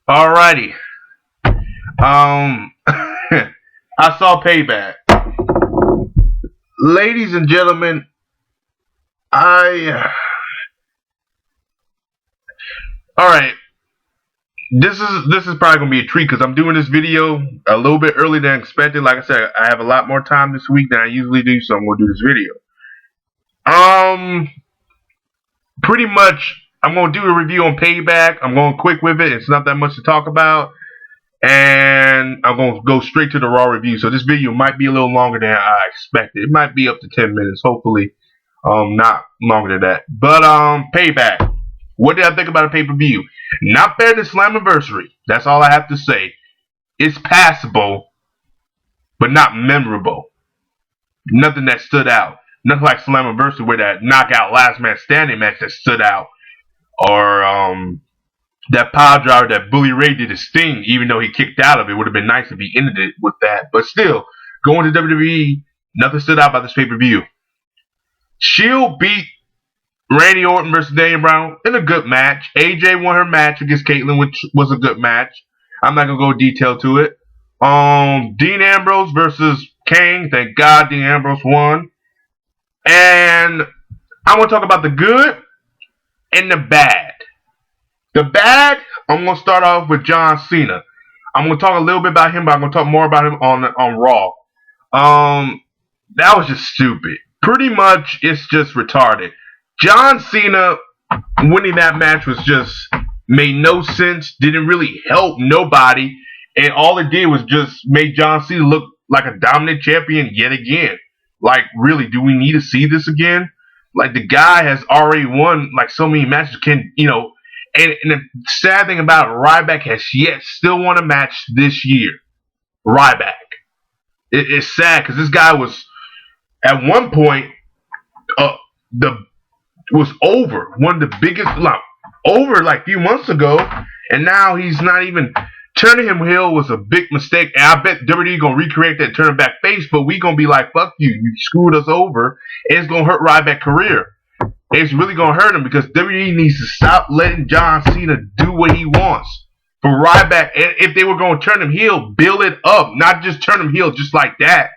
Alrighty. I saw Payback. Ladies and gentlemen, I. Alright. This is probably gonna be a treat because I'm doing this video a little bit earlier than expected. Like I said, I have a lot more time this week than I usually do, so I'm gonna do this video. Um, Pretty much, I'm gonna do a review on Payback. I'm going quick with it. It's not that much to talk about. And I'm going to go straight to the raw review. So this video might be a little longer than I expected. It might be up to 10 minutes, hopefully not longer than that. But Payback. What did I think about a pay-per-view? Not better than Slammiversary. That's all I have to say. It's passable, but not memorable. Nothing that stood out. Nothing like Slammiversary where that knockout last man standing match that stood out. Or that pile driver that Bully Ray did his thing, even though he kicked out of it. Would have been nice if he ended it with that. But still, going to WWE, nothing stood out about this pay-per-view. Shield beat Randy Orton versus Daniel Bryan in a good match. AJ won her match against Caitlyn, which was a good match. I'm not gonna go detail to it. Dean Ambrose versus Kane. Thank God Dean Ambrose won. And I want to talk about the good and the bad. The bad, I'm going to start off with John Cena. I'm going to talk a little bit about him, but I'm going to talk more about him on Raw. That was just stupid. Pretty much, it's just retarded. John Cena winning that match was just made no sense. Didn't really help nobody. And all it did was just make John Cena look like a dominant champion yet again. Like, really, do we need to see this again? Like, the guy has already won, like, so many matches. And the sad thing about it, Ryback has yet still won a match this year. Ryback. It's sad because this guy was, at one point, was over. One of the biggest, over like a few months ago. And now he's not even. Turning him heel was a big mistake, and I bet WWE gonna recreate that, turn him back face. But we gonna be like, "Fuck you! You screwed us over," and it's gonna hurt Ryback's career. It's really gonna hurt him because WWE needs to stop letting John Cena do what he wants. For Ryback, if they were gonna turn him heel, build it up, not just turn him heel just like that.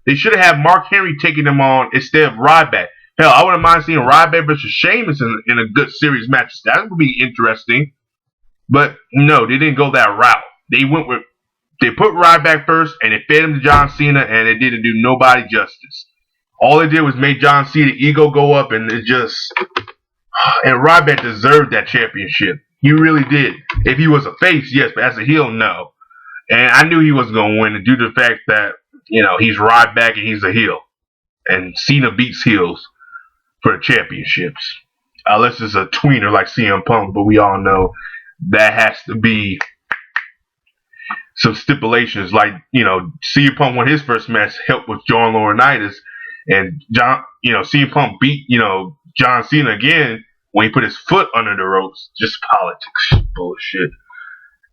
They should have had Mark Henry taking him on instead of Ryback. Hell, I wouldn't mind seeing Ryback versus Sheamus in a good series match. That would be interesting. But no, they didn't go that route. They put Ryback first, and they fed him to John Cena, and it didn't do nobody justice. All it did was make John Cena's ego go up, and and Ryback deserved that championship. He really did. If he was a face, yes, but as a heel, no. And I knew he wasn't going to win due to the fact that, he's Ryback and he's a heel. And Cena beats heels for the championships. Unless it's a tweener like CM Punk, but we all know that has to be some stipulations. Like, CM Punk won his first match, helped with John Laurinaitis, and CM Punk beat, John Cena again when he put his foot under the ropes. Just politics bullshit.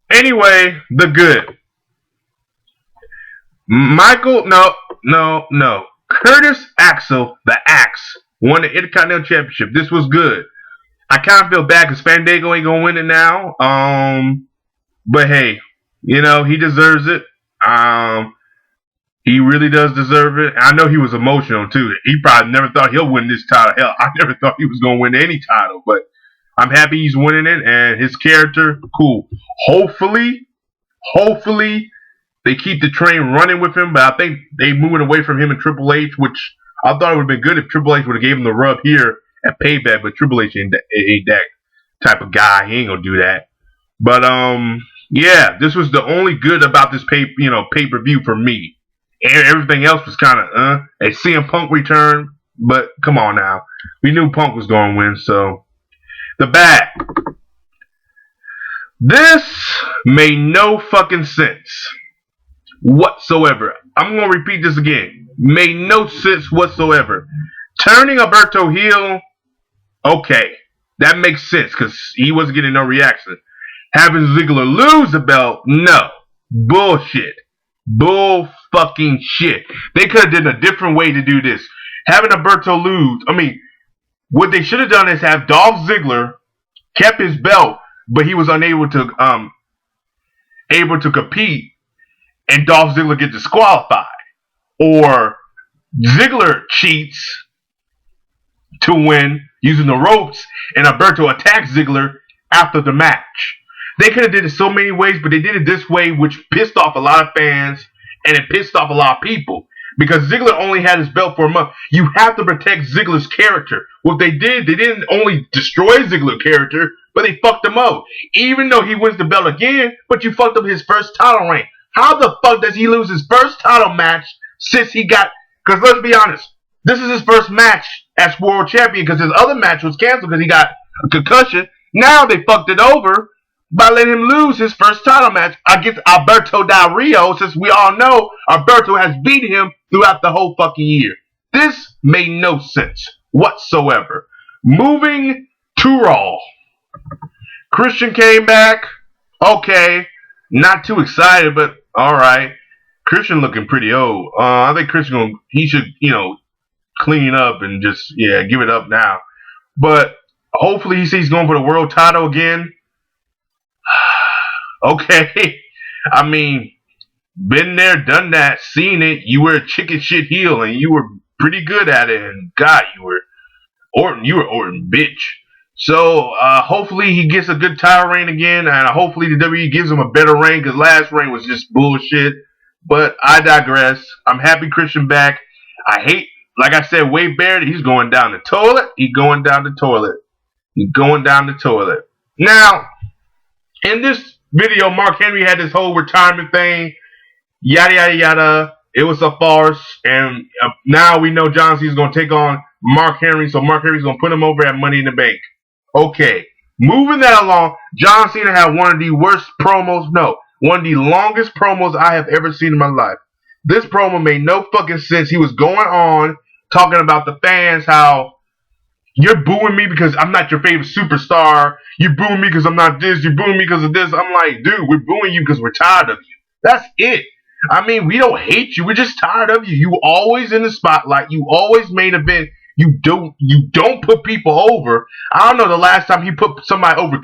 Anyway, the good. Curtis Axel, the Axe, won the Intercontinental Championship. This was good. I kind of feel bad because Fandango ain't gonna win it now. But hey, he deserves it. He really does deserve it. I know he was emotional too. He probably never thought he'll win this title. Hell, I never thought he was gonna win any title. But I'm happy he's winning it, and his character, cool. Hopefully, they keep the train running with him. But I think they moving away from him and Triple H, which I thought it would have been good if Triple H would have gave him the rub here at Payback, but Triple H ain't that type of guy. He ain't gonna do that. But yeah, this was the only good about this pay-per-view for me. And everything else was kind of a CM Punk return, but come on now, we knew Punk was gonna win. So the bad, this made no fucking sense whatsoever. I'm gonna repeat this again. Made no sense whatsoever. Turning Alberto heel. Okay, that makes sense because he wasn't getting no reaction. Having Ziggler lose the belt, no. Bullshit. Bull fucking shit. They could have done a different way to do this. Having Alberto lose, what they should have done is have Dolph Ziggler kept his belt, but he was unable to able to compete and Dolph Ziggler get disqualified. Or Ziggler cheats to win using the ropes and Alberto attacks Ziggler after the match. They could have did it so many ways, but they did it this way, which pissed off a lot of fans and it pissed off a lot of people. Because Ziggler only had his belt for a month. You have to protect Ziggler's character. What they did, they didn't only destroy Ziggler's character, but they fucked him up. Even though he wins the belt again, but you fucked up his first title reign. How the fuck does he lose his first title match since he got... Because let's be honest, this is his first match as world champion because his other match was canceled because he got a concussion. Now they fucked it over by letting him lose his first title match against Alberto Del Rio, since we all know Alberto has beat him throughout the whole fucking year. This made no sense whatsoever. Moving to Raw. Christian came back. Okay. Not too excited, but alright. Christian looking pretty old. I think Christian, he should, clean up and just, give it up now. But hopefully he sees he's going for the world title again. Okay. I mean, been there, done that, seen it. You were a chicken shit heel and you were pretty good at it. And God, you were Orton, bitch. So hopefully he gets a good title reign again, and hopefully the WWE gives him a better reign, because last reign was just bullshit. But I digress. I'm happy Christian back. I hate, like I said, Wade Barrett, he's going down the toilet. He's going down the toilet. He's going down the toilet. Now, in this video, Mark Henry had this whole retirement thing, yada, yada, yada. It was a farce, and now we know John Cena's going to take on Mark Henry, so Mark Henry's going to put him over at Money in the Bank. Okay, moving that along, John Cena had one of the worst promos, one of the longest promos I have ever seen in my life. This promo made no fucking sense. He was going on, talking about the fans, how you're booing me because I'm not your favorite superstar. You're booing me because I'm not this. You're booing me because of this. I'm like, dude, we're booing you because we're tired of you. That's it. I mean, we don't hate you. We're just tired of you. You always in the spotlight. You always main event. You don't put people over. I don't know the last time he put somebody over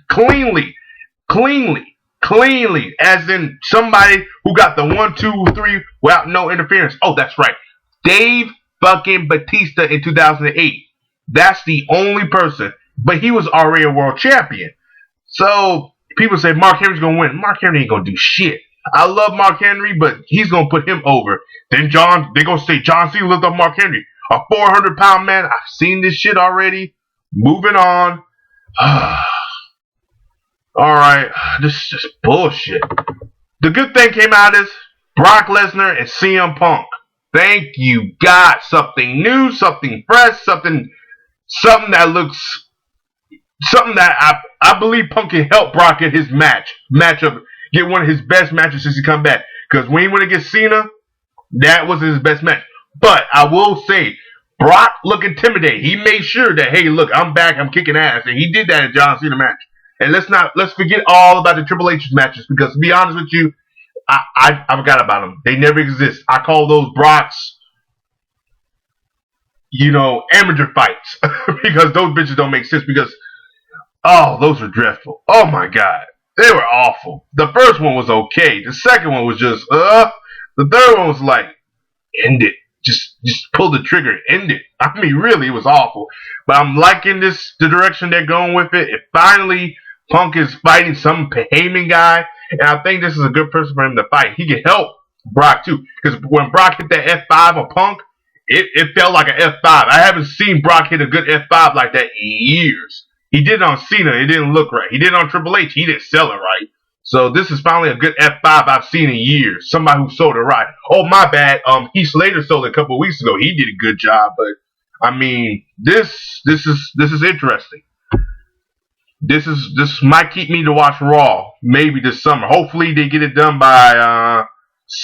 cleanly, as in somebody who got the 1, 2, 3 without no interference. Oh, that's right. Dave fucking Batista in 2008. That's the only person. But he was already a world champion. So people say Mark Henry's going to win. Mark Henry ain't going to do shit. I love Mark Henry, but he's going to put him over. Then they're going to say John Cena lift up Mark Henry. A 400-pound man. I've seen this shit already. Moving on. Alright. This is just bullshit. The good thing came out is Brock Lesnar and CM Punk. Thank you, God. Something new, something fresh, something that looks... Something that I believe Punk can help Brock get his matchup. Get one of his best matches since he come back. Because when he went against Cena, that was his best match. But I will say, Brock looked intimidated. He made sure that, hey, look, I'm back, I'm kicking ass. And he did that in John Cena match. And let's forget all about the Triple H matches, because to be honest with you, I forgot about them. They never exist. I call those Brock's, amateur fights. Because those bitches don't make sense, because, oh, those were dreadful. Oh my God. They were awful. The first one was okay. The second one was just, the third one was like, end it. Just pull the trigger, end it. I mean, really, it was awful. But I'm liking the direction they're going with it. It finally, Punk is fighting some Heyman guy, and I think this is a good person for him to fight. He can help Brock too, because when Brock hit that F5 on Punk, it felt like an F5. I haven't seen Brock hit a good F5 like that in years. He did it on Cena, it didn't look right. He did it on Triple H, he didn't sell it right. So this is finally a good F5 I've seen in years. Somebody who sold it right. Oh, my bad. Heath Slater sold it a couple of weeks ago. He did a good job, but I mean, this is interesting. This might keep me to watch Raw maybe this summer. Hopefully they get it done by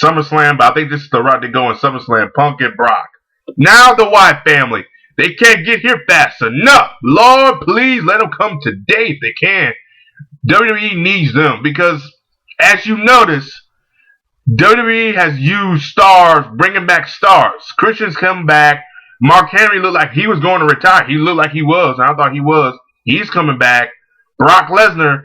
SummerSlam, but I think this is the route to go in SummerSlam. Punk and Brock. Now the Wyatt family. They can't get here fast enough. Lord, please let them come today if they can. WWE needs them because, as you notice, WWE has used stars, bringing back stars. Christian's come back. Mark Henry looked like he was going to retire. He looked like he was, and I thought he was. He's coming back. Brock Lesnar,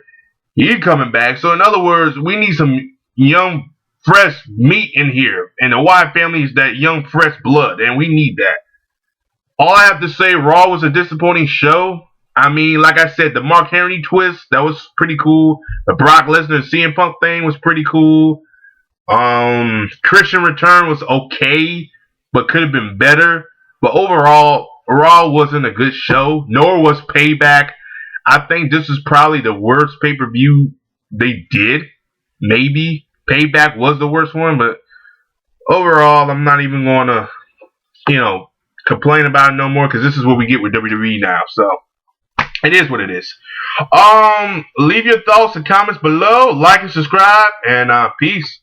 He coming back. So in other words, we need some young, fresh meat in here. And the Wyatt family is that young, fresh blood, and we need that. All I have to say, Raw was a disappointing show. I mean, like I said, the Mark Henry twist, that was pretty cool. The Brock Lesnar CM Punk thing was pretty cool. Christian Return was okay, but could have been better. But overall, Raw wasn't a good show, nor was Payback. I think this is probably the worst pay-per-view they did. Maybe Payback was the worst one, but overall, I'm not even going to, you know, complain about it no more because this is what we get with WWE now. So it is what it is. Leave your thoughts and comments below. Like and subscribe, and peace.